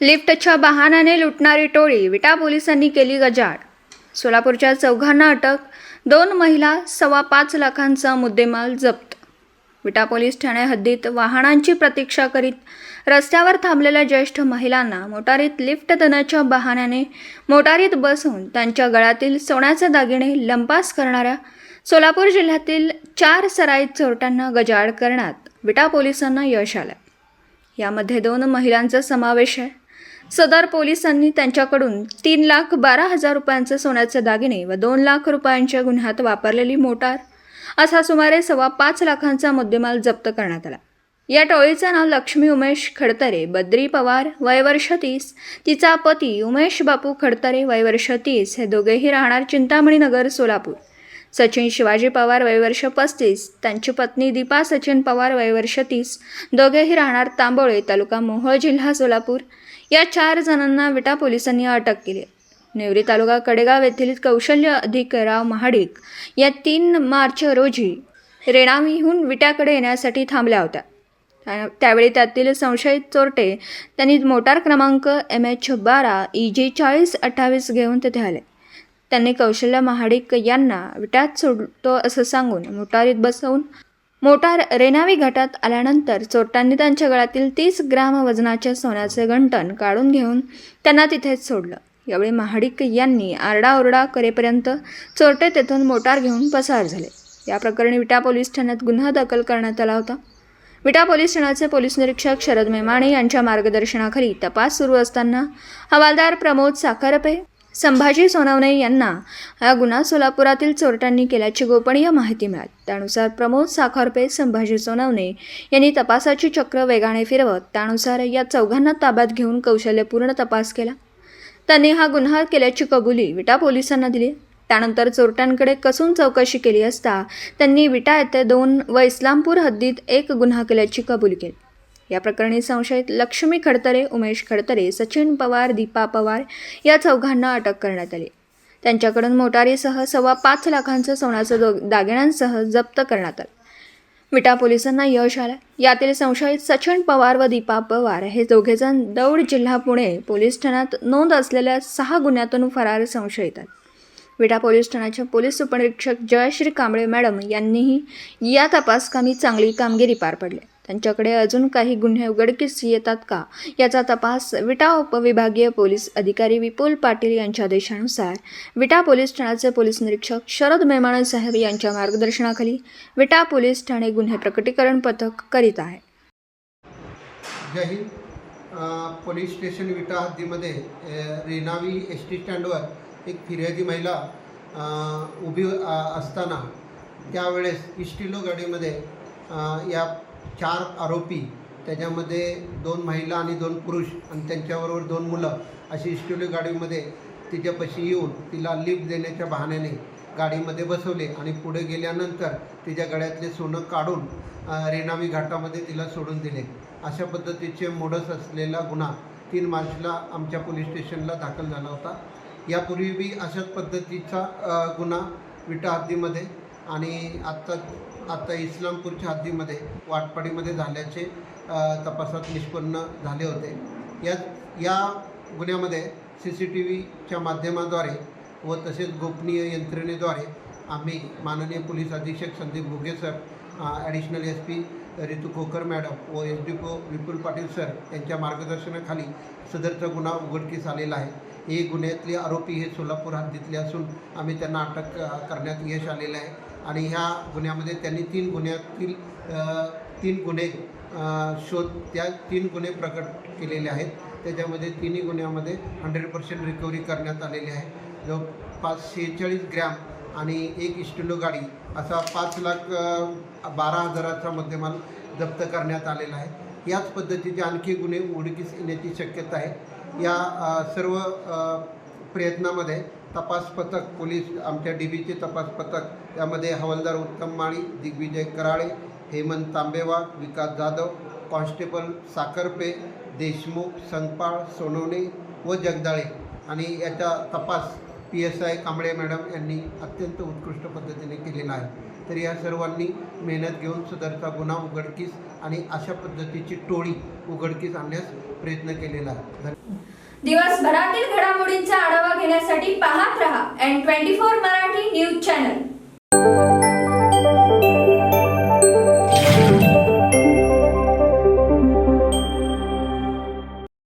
लिफ्टच्या बहाण्याने लुटणारी टोळी विटा पोलिसांनी केली गजाआड। सोलापूरच्या चौघांना अटक, 2 महिला, 5.25 लाखांचा मुद्देमाल जप्त। विटा पोलीस ठाणे हद्दीत वाहनांची प्रतीक्षा करीत रस्त्यावर थांबलेल्या ज्येष्ठ महिलांना मोटारीत लिफ्ट देण्याच्या बहाण्याने मोटारीत बसवून त्यांच्या गळ्यातील सोन्याचे दागिने लंपास करणाऱ्या सोलापूर जिल्ह्यातील 4 सराईत चोरट्यांना गजाआड करण्यात विटा पोलिसांना यश आलं। यामध्ये 2 महिलांचा समावेश आहे। सदर पोलिसांनी त्यांच्याकडून 3,12,000 रुपयांचे सोन्याचे दागिने व 2 लाख रुपयांच्या गुन्ह्यात वापरलेली मोटार असा सुमारे 5.25 लाखांचा मुद्देमाल जप्त करण्यात आला। या टोळीचं नाव लक्ष्मी उमेश खडतरे, बद्री पवार, वय वर्ष 30, तिचा पती उमेश बापू खडतरे, वय वर्ष 30, हे दोघेही राहणार चिंतामणी नगर, सोलापूर। सचिन शिवाजी पवार, वय वर्ष 35, त्यांची पत्नी दीपा सचिन पवार, वय वर्ष 30, दोघेही राहणार तांबोळे, तालुका मोहोळ, जिल्हा सोलापूर। या 4 जणांना विटा पोलिसांनी अटक केली। नेवरी तालुका कडेगाव येथील कौशल्य अधिकराव महाडिक या 3 मार्च रोजी रेणावीहून विट्याकडे येण्यासाठी थांबल्या होत्या। त्यावेळी त्यातील संशयित चोरटे त्यांनी मोटार क्रमांक MH12 EG 4028 घेऊन तेथे आले। त्यांनी कौशल्य महाडिक यांना विट्यात सोडतो असं सांगून मोटारीत बसवून मोटार रेणावी घाटात आल्यानंतर चोरट्यांनी त्यांच्या गळ्यातील 30 ग्रॅम वजनाचे सोन्याचे गंठण काढून घेऊन त्यांना तिथेच सोडलं। यावेळी महाडिक यांनी आरडाओरडा करेपर्यंत चोरटे तेथून मोटार घेऊन पसार झाले। या प्रकरणी विटा पोलीस ठाण्यात गुन्हा दाखल करण्यात आला होता। विटा पोलीस ठाण्याचे पोलीस निरीक्षक शरद मेमाणे यांच्या मार्गदर्शनाखाली तपास सुरू असताना हवालदार प्रमोद साखरपे, संभाजी सोनवणे यांना हा गुन्हा सोलापुरातील चोरट्यांनी केल्याची गोपनीय माहिती मिळाली। त्यानुसार प्रमोद साखरपे, संभाजी सोनवणे यांनी तपासाची चक्र वेगाने फिरवत त्यानुसार या चौघांना ताब्यात घेऊन कौशल्यपूर्ण तपास केला। त्यांनी हा गुन्हा केल्याची कबुली विटा पोलिसांना दिली। त्यानंतर चोरट्यांकडे कसून चौकशी केली असता त्यांनी विटा येथे 2 व इस्लामपूर हद्दीत 1 गुन्हा केल्याची कबुली केली। या प्रकरणी संशयित लक्ष्मी खडतरे, उमेश खडतरे, सचिन पवार, दीपा पवार या चौघांना अटक करण्यात आली। त्यांच्याकडून मोटारीसह 5.25 लाखांच्या सोन्याच्या दागिन्यांसह जप्त करण्यात आले। विटा पोलिसांना यश आलं। यातील संशयित सचिन पवार व दीपा पवार हे दोघेजण दौंड, जिल्हा पुणे पोलीस ठाण्यात नोंद असलेल्या 6 गुन्ह्यातून फरार संशयित आहेत। विटा पोलीस ठाण्याच्या पोलीस उपनिरीक्षक जयश्री कांबळे मॅडम यांनीही या तपासकामी चांगली कामगिरी पार पडली। त्यांच्याकडे अजून काही गुन्हे उघडकीस येतात का याचा तपास विटा उपविभागीय पोलीस अधिकारी विपुल पाटील यांच्या आदेशानुसार विटा पोलीस ठाण्याचे पोलीस निरीक्षक शरद मेमाणे साहेब यांच्या मार्गदर्शनाखाली विटा पोलीस ठाणे गुन्हे प्रकटीकरण पथक करीत आहे। जय हिंद। पोलीस स्टेशन विटा हद्दीमध्ये रेणावी ST स्टँडवर एक फिर्यादी महिला उभी असताना त्यावेळेस इस्टिलो गाडीमध्ये या 4 आरोपी, त्याच्यामध्ये 2 महिला आणि 2 पुरुष आणि त्यांच्याबरोबर 2 मुलं अशी इस्टिलो गाडीमध्ये तिच्यापाशी येऊन तिला लिफ्ट देण्याच्या बहाण्याने गाडीमध्ये बसवले आणि पुढे गेल्यानंतर तिच्या गळ्यातले सोनं काढून रेणावी घाटामध्ये तिला सोडून दिले। अशा पद्धतीचे मोडस असलेला गुन्हा 3 मार्चला आमच्या पोलीस स्टेशनला दाखल झाला होता। यापूर्वी बी अशाच पद्धतीचा गुन्हा विटा हद्दीमध्ये आणि आत्ता इस्लामपूरच्या हद्दीमध्ये वाटपाडीमध्ये झाल्याचे तपासात निष्पन्न झाले होते। या गुन्ह्यामध्ये CCTVच्या माध्यमाद्वारे व तसेच गोपनीय यंत्रणेद्वारे आम्ही माननीय पोलीस अधीक्षक Sandeep Ghuge sir, additional SP Ritu Khokar madam व SDPO विपुल पाटील सर यांच्या मार्गदर्शनाखाली सदरचा गुन्हा उघडकीस आलेला आहे। हे गुन्ह्यातले आरोपी हे सोलापूर हद्दीतले असून आम्ही त्यांना अटक करण्यात यश आलेलं आहे आणि ह्या गुन्ह्यामध्ये त्यांनी 3 गुन्ह्यातील 3 गुन्हे त्या 3 गुन्हे प्रकट केलेले आहेत। त्याच्यामध्ये 3ही गुन्ह्यामध्ये 100% रिकव्हरी करण्यात आलेली आहे। जो 546 ग्रॅम आणि 1 इस्टिलो गाडी असा 5,12,000चा मुद्देमाल जप्त करण्यात आलेला आहे। याच पद्धतीचे आणखी गुन्हे उघडकीस येण्याची शक्यता आहे। या सर्व प्रयत्नामध्ये तपास पथक, पोलीस आमच्या DBचे तपास पथक, त्यामध्ये हवालदार उत्तम माळी, दिग्विजय कराळे, हेमंत तांबेवार, विकास जाधव, कॉन्स्टेबल साखरपे, देशमुख, संगपाळ, सोनवणे व जगदाळे आणि याचा तपास PSI कांबळे मॅडम यांनी अत्यंत उत्कृष्ट पद्धतीने केलेला आहे। तर या सर्वांनी मेहनत घेऊन सदरचा गुन्हा उघडकीस आणि अशा पद्धतीची टोळी उघडकीस आणण्यास प्रयत्न केलेला आहे. दिवसभरातील घडामोडींचा आढावा घेण्यासाठी पाहत रहा N24 मराठी न्यूज चॅनल.